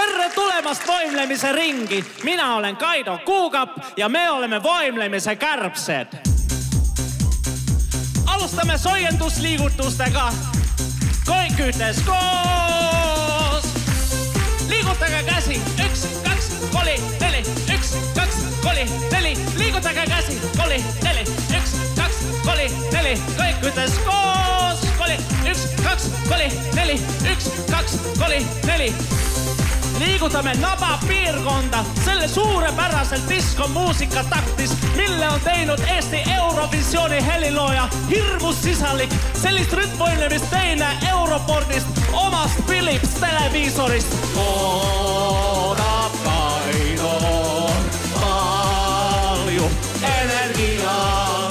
Terve tulemast Voimlemise ringi. Mina olen Kaido Kuukapp ja me oleme Voimlemise kärbsed. Alustame soojendusliigutustega. Kõik ühteskoos. Liigutage käsi. 1, 2, 3, 4. 1, 2, 3, 4. Liigutage käsi. 3, 4. 1, 2, 3, 4. Kõik ühteskoos. 1, 2, 3, 4. 1, 2, 3, 4. Liigutame naba piirkonda selle suurepäraselt diskomuusika taktis, mille on teinud Eesti Eurovisiooni helilooja hirmus sisalik. Sellist rütmvoimlemist teine Europordist omast Philips televiisorist. Oodab Kaido palju energiaa,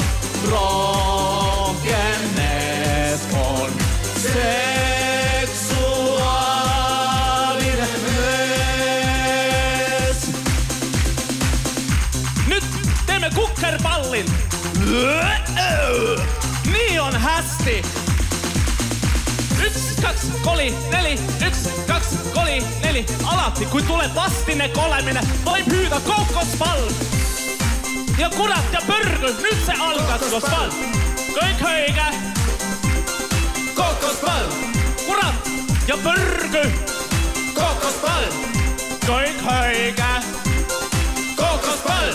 rohkem need on seksuaalne mees. Nüüd teeme kukkerpallin. Nii on hästi. 1, 2, 3, 4. 1, 2, 3, 4. Alati, kui tuleb vastine kolemine, võib hüüda kokospall. Ja kurat ja põrgu, nüüd see algas kospall. Kõik õige. Kokospall. Kurat ja põrgu. Kokospall. Kõik õige. Kokospall.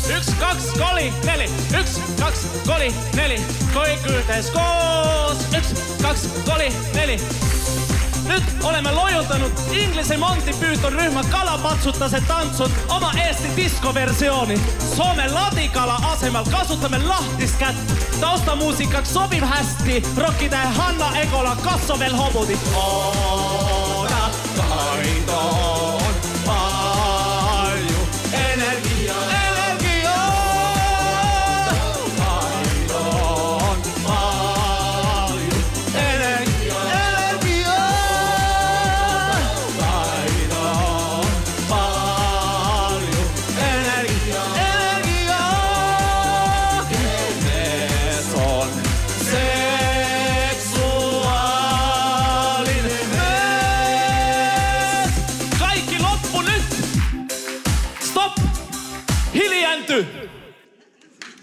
1, 2, 3, 4. 1, 2, 3, 4. Kõik ühteskoos. 1, 2, 3, 4. Nüüd oleme loiutanud Inglise Monty Python rühma Kalapatsutased tantsud oma Eesti diskoversiooni. Soome ladikala asemel kasutame lahtist kätt. Taustamuusikaks sobib hästi rockitähe Hanna Egola Kassovel hobudit.